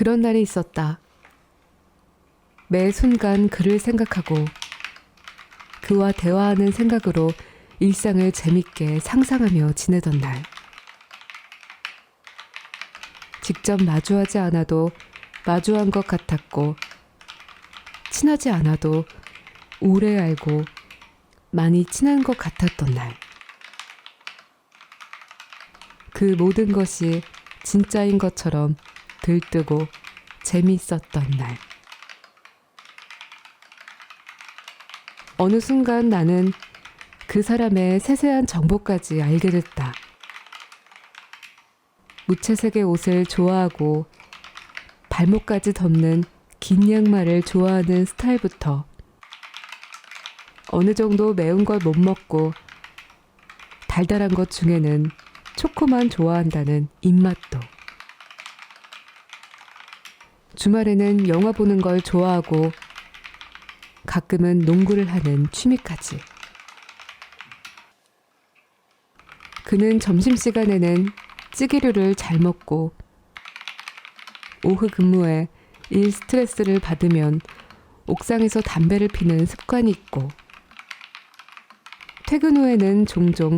그런 날이 있었다. 매 순간 그를 생각하고 그와 대화하는 생각으로 일상을 재밌게 상상하며 지내던 날. 직접 마주하지 않아도 마주한 것 같았고, 친하지 않아도 오래 알고 많이 친한 것 같았던 날. 그 모든 것이 진짜인 것처럼 들뜨고 재미있었던 날. 어느 순간 나는 그 사람의 세세한 정보까지 알게 됐다. 무채색의 옷을 좋아하고 발목까지 덮는 긴 양말을 좋아하는 스타일부터 어느 정도 매운 걸 못 먹고 달달한 것 중에는 초코만 좋아한다는 입맛도, 주말에는 영화 보는 걸 좋아하고 가끔은 농구를 하는 취미까지. 그는 점심시간에는 찌개류를 잘 먹고 오후 근무에 일 스트레스를 받으면 옥상에서 담배를 피는 습관이 있고, 퇴근 후에는 종종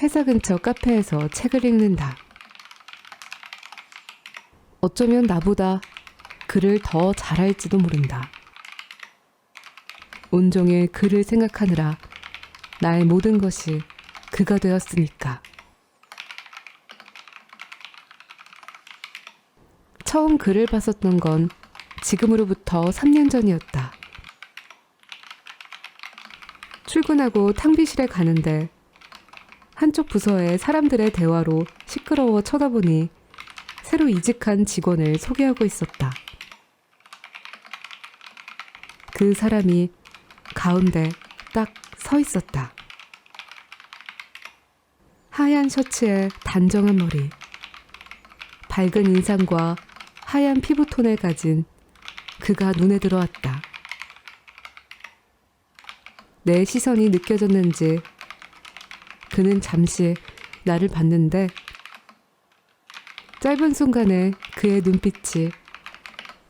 회사 근처 카페에서 책을 읽는다. 어쩌면 나보다 그를 더 잘 알지도 모른다. 온종일 그를 생각하느라 나의 모든 것이 그가 되었으니까. 처음 그를 봤었던 건 지금으로부터 3년 전이었다. 출근하고 탕비실에 가는데 한쪽 부서의 사람들의 대화로 시끄러워 쳐다보니 새로 이직한 직원을 소개하고 있었다. 그 사람이 가운데 딱 서 있었다. 하얀 셔츠에 단정한 머리, 밝은 인상과 하얀 피부톤을 가진 그가 눈에 들어왔다. 내 시선이 느껴졌는지 그는 잠시 나를 봤는데 짧은 순간에 그의 눈빛이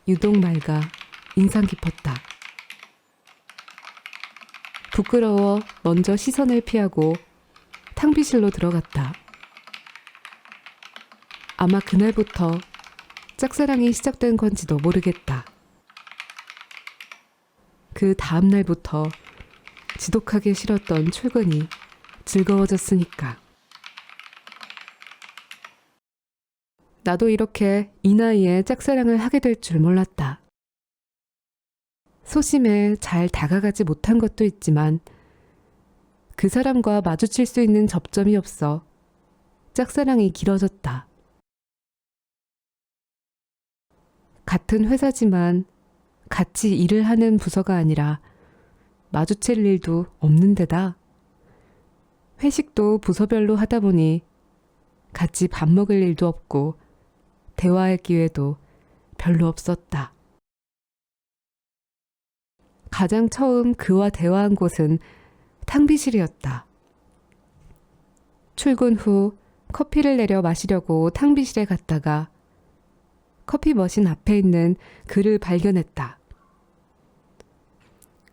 유독 맑아 인상 깊었다. 부끄러워 먼저 시선을 피하고 탕비실로 들어갔다. 아마 그날부터 짝사랑이 시작된 건지도 모르겠다. 그 다음 날부터 지독하게 싫었던 출근이 즐거워졌으니까. 나도 이렇게 이 나이에 짝사랑을 하게 될 줄 몰랐다. 소심해 잘 다가가지 못한 것도 있지만 그 사람과 마주칠 수 있는 접점이 없어 짝사랑이 길어졌다. 같은 회사지만 같이 일을 하는 부서가 아니라 마주칠 일도 없는 데다 회식도 부서별로 하다 보니 같이 밥 먹을 일도 없고 대화할 기회도 별로 없었다. 가장 처음 그와 대화한 곳은 탕비실이었다. 출근 후 커피를 내려 마시려고 탕비실에 갔다가 커피 머신 앞에 있는 그를 발견했다.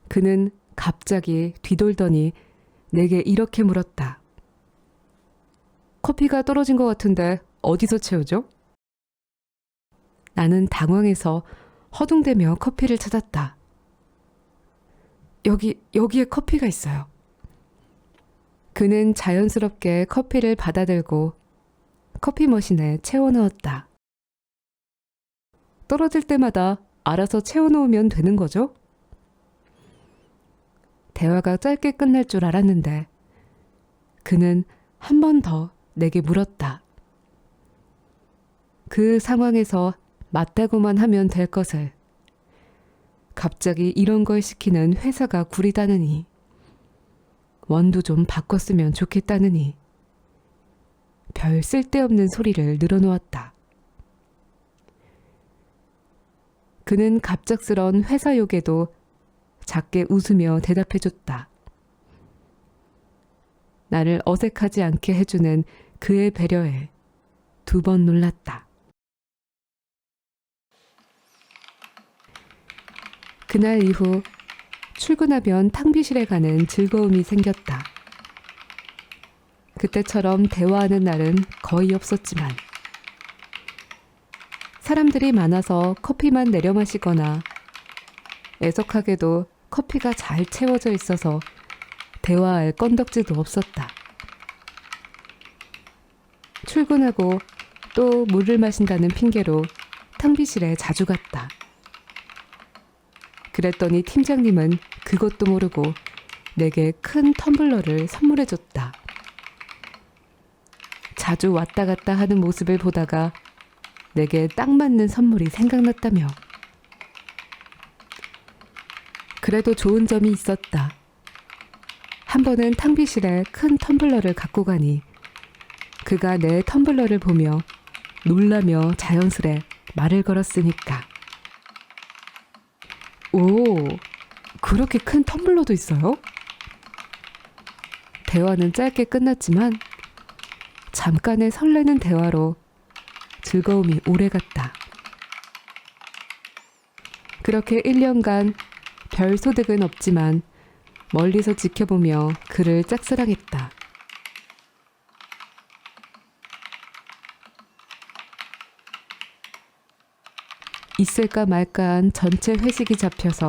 그는 갑자기 뒤돌더니 내게 이렇게 물었다. 커피가 떨어진 것 같은데 어디서 채우죠? 나는 당황해서 허둥대며 커피를 찾았다. 여기에 커피가 있어요. 그는 자연스럽게 커피를 받아들고 커피 머신에 채워 넣었다. 떨어질 때마다 알아서 채워 놓으면 되는 거죠? 대화가 짧게 끝날 줄 알았는데 그는 한 번 더 내게 물었다. 그 상황에서 맞다고만 하면 될 것을 갑자기 이런 걸 시키는 회사가 구리다느니, 원두 좀 바꿨으면 좋겠다느니 별 쓸데없는 소리를 늘어놓았다. 그는 갑작스런 회사 욕에도 작게 웃으며 대답해줬다. 나를 어색하지 않게 해주는 그의 배려에 두 번 놀랐다. 그날 이후 출근하면 탕비실에 가는 즐거움이 생겼다. 그때처럼 대화하는 날은 거의 없었지만 사람들이 많아서 커피만 내려 마시거나 애석하게도 커피가 잘 채워져 있어서 대화할 건덕지도 없었다. 출근하고 또 물을 마신다는 핑계로 탕비실에 자주 갔다. 그랬더니 팀장님은 그것도 모르고 내게 큰 텀블러를 선물해줬다. 자주 왔다 갔다 하는 모습을 보다가 내게 딱 맞는 선물이 생각났다며. 그래도 좋은 점이 있었다. 한 번은 탕비실에 큰 텀블러를 갖고 가니 그가 내 텀블러를 보며 놀라며 자연스레 말을 걸었으니까. 오, 그렇게 큰 텀블러도 있어요? 대화는 짧게 끝났지만 잠깐의 설레는 대화로 즐거움이 오래갔다. 그렇게 1년간 별 소득은 없지만 멀리서 지켜보며 그를 짝사랑했다. 있을까 말까한 전체 회식이 잡혀서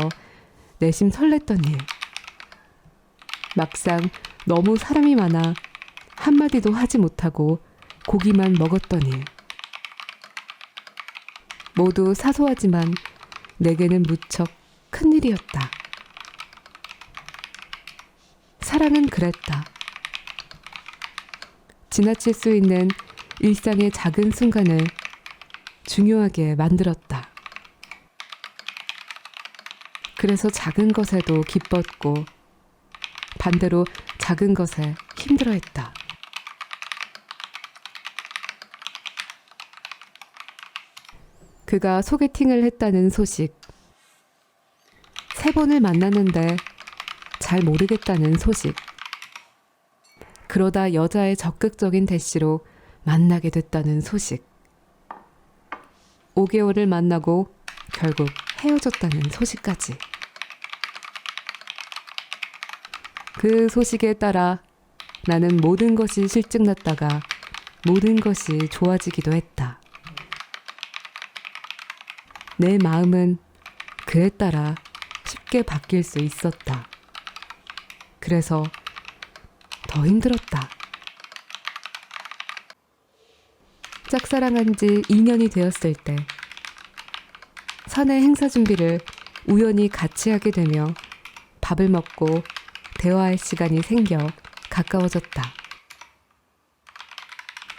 내심 설렜던 일. 막상 너무 사람이 많아 한마디도 하지 못하고 고기만 먹었던 일. 모두 사소하지만 내게는 무척 큰일이었다. 사랑은 그랬다. 지나칠 수 있는 일상의 작은 순간을 중요하게 만들었다. 그래서 작은 것에도 기뻤고 반대로 작은 것에 힘들어했다. 그가 소개팅을 했다는 소식, 3번을 만났는데 잘 모르겠다는 소식, 그러다 여자의 적극적인 대시로 만나게 됐다는 소식, 5개월을 만나고 결국 헤어졌다는 소식까지. 그 소식에 따라 나는 모든 것이 실증났다가 모든 것이 좋아지기도 했다. 내 마음은 그에 따라 쉽게 바뀔 수 있었다. 그래서 더 힘들었다. 짝사랑한 지 2년이 되었을 때 사내 행사 준비를 우연히 같이 하게 되며 밥을 먹고 대화할 시간이 생겨 가까워졌다.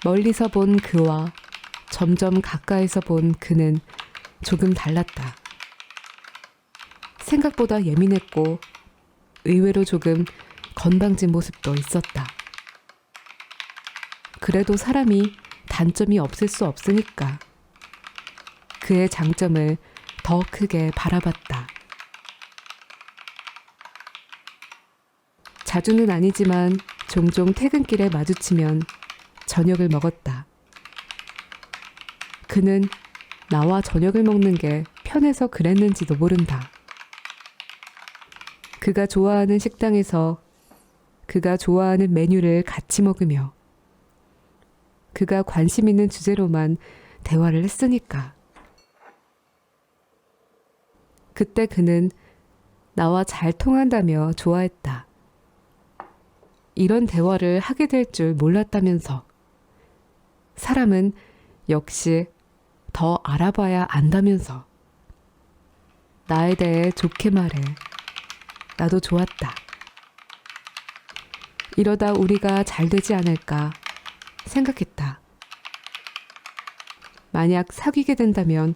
멀리서 본 그와 점점 가까이서 본 그는 조금 달랐다. 생각보다 예민했고 의외로 조금 건방진 모습도 있었다. 그래도 사람이 단점이 없을 수 없으니까 그의 장점을 더 크게 바라봤다. 자주는 아니지만 종종 퇴근길에 마주치면 저녁을 먹었다. 그는 나와 저녁을 먹는 게 편해서 그랬는지도 모른다. 그가 좋아하는 식당에서 그가 좋아하는 메뉴를 같이 먹으며 그가 관심 있는 주제로만 대화를 했으니까. 그때 그는 나와 잘 통한다며 좋아했다. 이런 대화를 하게 될 줄 몰랐다면서. 사람은 역시 더 알아봐야 안다면서. 나에 대해 좋게 말해. 나도 좋았다. 이러다 우리가 잘 되지 않을까 생각했다. 만약 사귀게 된다면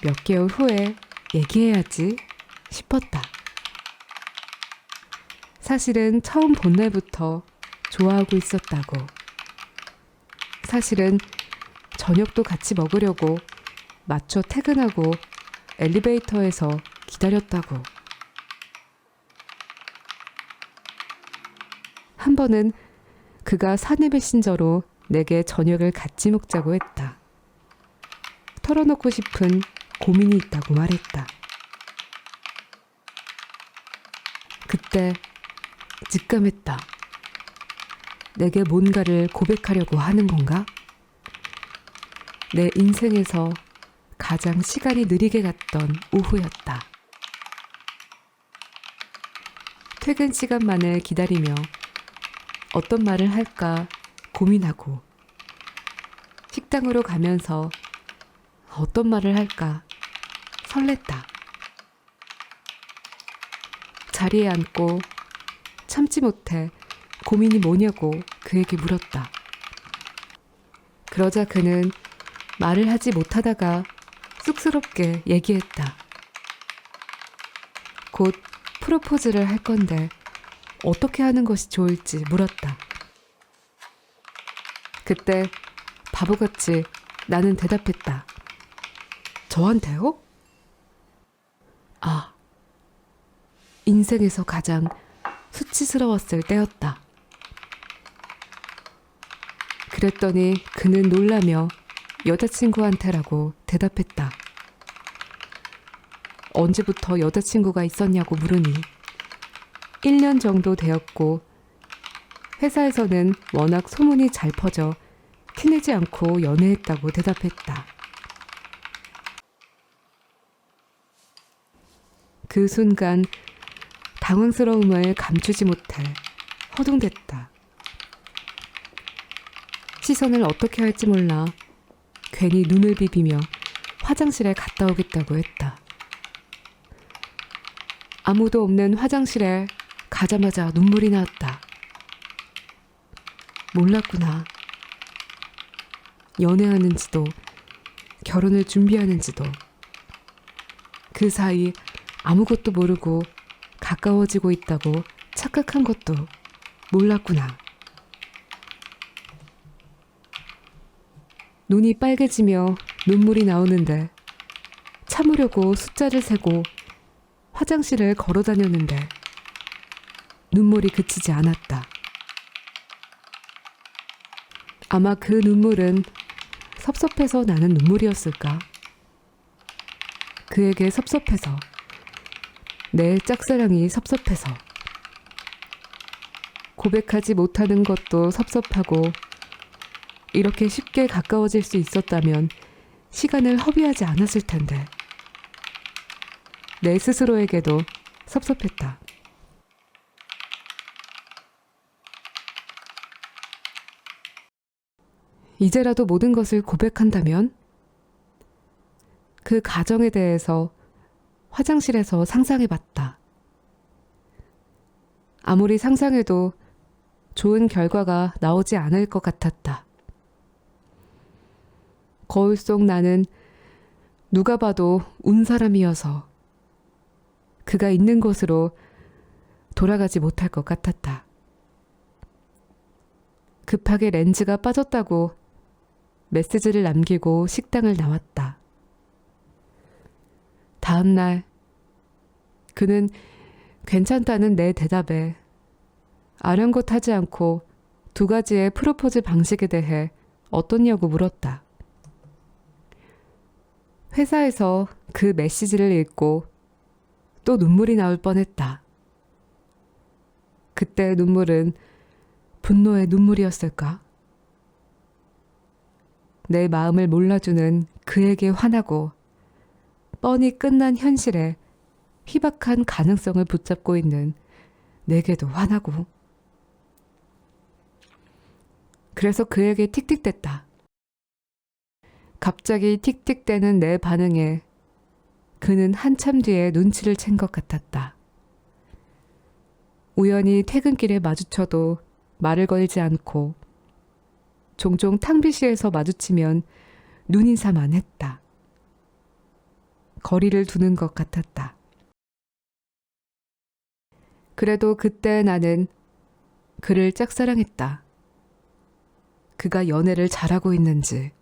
몇 개월 후에 얘기해야지 싶었다. 사실은 처음 본 날부터 좋아하고 있었다고. 사실은 저녁도 같이 먹으려고 맞춰 퇴근하고 엘리베이터에서 기다렸다고. 한 번은 그가 사내 메신저로 내게 저녁을 같이 먹자고 했다. 털어놓고 싶은 고민이 있다고 말했다. 그때 직감했다. 내게 뭔가를 고백하려고 하는 건가? 내 인생에서 가장 시간이 느리게 갔던 오후였다. 퇴근 시간만을 기다리며 어떤 말을 할까 고민하고 식당으로 가면서 어떤 말을 할까 설렜다. 자리에 앉고 참지 못해 고민이 뭐냐고 그에게 물었다. 그러자 그는 말을 하지 못하다가 쑥스럽게 얘기했다. 곧 프로포즈를 할 건데 어떻게 하는 것이 좋을지 물었다. 그때 바보같이 나는 대답했다. 저한테요? 아, 인생에서 가장 수치스러웠을 때였다. 그랬더니 그는 놀라며 여자친구한테라고 대답했다. 언제부터 여자친구가 있었냐고 물으니 1년 정도 되었고 회사에서는 워낙 소문이 잘 퍼져 티내지 않고 연애했다고 대답했다. 그 순간 당황스러움을 감추지 못해 허둥댔다. 시선을 어떻게 할지 몰라 괜히 눈을 비비며 화장실에 갔다 오겠다고 했다. 아무도 없는 화장실에 가자마자 눈물이 나왔다. 몰랐구나. 연애하는지도 결혼을 준비하는지도 그 사이 아무것도 모르고 가까워지고 있다고 착각한 것도 몰랐구나. 눈이 빨개지며 눈물이 나오는데 참으려고 숫자를 세고 화장실을 걸어 다녔는데 눈물이 그치지 않았다. 아마 그 눈물은 섭섭해서 나는 눈물이었을까? 그에게 섭섭해서, 내 짝사랑이 섭섭해서, 고백하지 못하는 것도 섭섭하고 이렇게 쉽게 가까워질 수 있었다면 시간을 허비하지 않았을 텐데 내 스스로에게도 섭섭했다. 이제라도 모든 것을 고백한다면? 그 가정에 대해서 화장실에서 상상해봤다. 아무리 상상해도 좋은 결과가 나오지 않을 것 같았다. 거울 속 나는 누가 봐도 운 사람이어서 그가 있는 곳으로 돌아가지 못할 것 같았다. 급하게 렌즈가 빠졌다고 메시지를 남기고 식당을 나왔다. 다음 날 그는 괜찮다는 내 대답에 아랑곳하지 않고 2가지의 프로포즈 방식에 대해 어떻냐고 물었다. 회사에서 그 메시지를 읽고 또 눈물이 나올 뻔했다. 그때 눈물은 분노의 눈물이었을까? 내 마음을 몰라주는 그에게 화나고 뻔히 끝난 현실에 희박한 가능성을 붙잡고 있는 내게도 화나고. 그래서 그에게 틱틱댔다. 갑자기 틱틱대는 내 반응에 그는 한참 뒤에 눈치를 챈 것 같았다. 우연히 퇴근길에 마주쳐도 말을 걸지 않고 종종 탕비실에서 마주치면 눈인사만 했다. 거리를 두는 것 같았다. 그래도 그때 나는 그를 짝사랑했다. 그가 연애를 잘하고 있는지,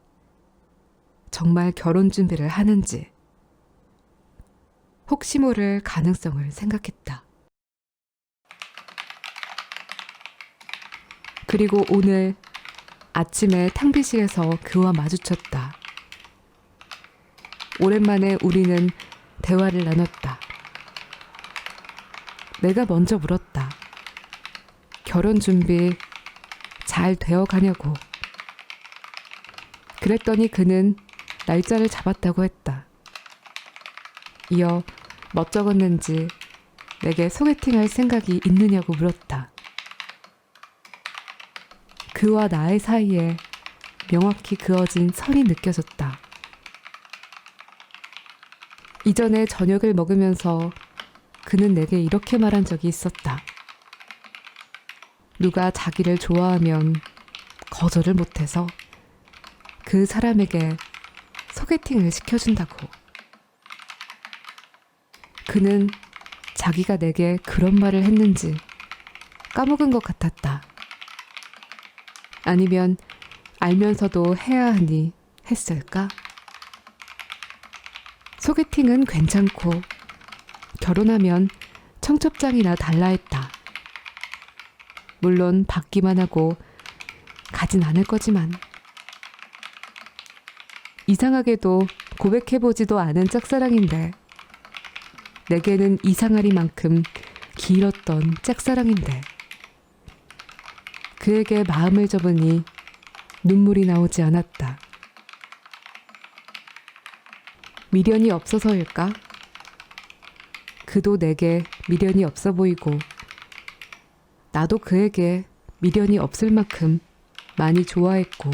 정말 결혼 준비를 하는지, 혹시 모를 가능성을 생각했다. 그리고 오늘 아침에 탕비실에서 그와 마주쳤다. 오랜만에 우리는 대화를 나눴다. 내가 먼저 물었다. 결혼 준비 잘 되어 가냐고. 그랬더니 그는 날짜를 잡았다고 했다. 이어 멋쩍었는지 내게 소개팅할 생각이 있느냐고 물었다. 그와 나의 사이에 명확히 그어진 선이 느껴졌다. 이전에 저녁을 먹으면서 그는 내게 이렇게 말한 적이 있었다. 누가 자기를 좋아하면 거절을 못해서 그 사람에게 소개팅을 시켜준다고. 그는 자기가 내게 그런 말을 했는지 까먹은 것 같았다. 아니면 알면서도 해야 하니 했을까? 소개팅은 괜찮고 결혼하면 청첩장이나 달라 했다. 물론 받기만 하고 가진 않을 거지만. 이상하게도 고백해보지도 않은 짝사랑인데 내게는 이상하리만큼 길었던 짝사랑인데 그에게 마음을 접으니 눈물이 나오지 않았다. 미련이 없어서일까? 그도 내게 미련이 없어 보이고 나도 그에게 미련이 없을 만큼 많이 좋아했고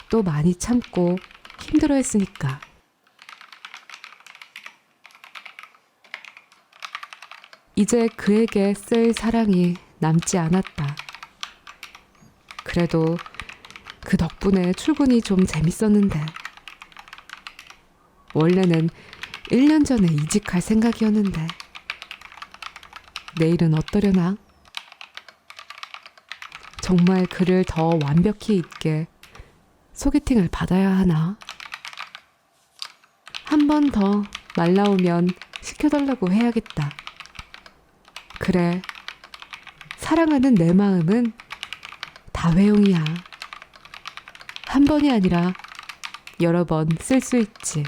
또 많이 참고 힘들어했으니까. 이제 그에게 쓸 사랑이 남지 않았다. 그래도 그 덕분에 출근이 좀 재밌었는데 원래는 1년 전에 이직할 생각이었는데 내일은 어떠려나? 정말 그를 더 완벽히 있게 소개팅을 받아야 하나? 한 번 더 말 나오면 시켜달라고 해야겠다. 그래, 사랑하는 내 마음은 다회용이야. 한 번이 아니라 여러 번 쓸 수 있지.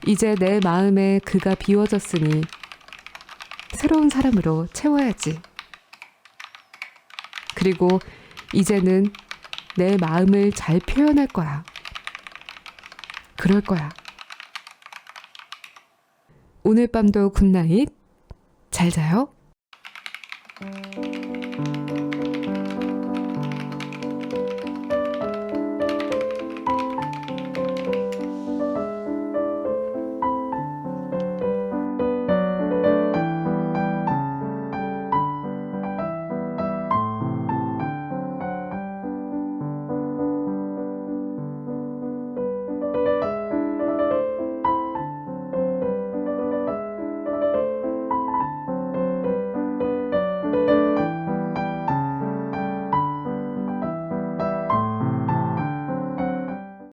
이제 내 마음에 그가 비워졌으니 새로운 사람으로 채워야지. 그리고 이제는 내 마음을 잘 표현할 거야. 그럴 거야. 오늘 밤도 굿나잇. 잘 자요.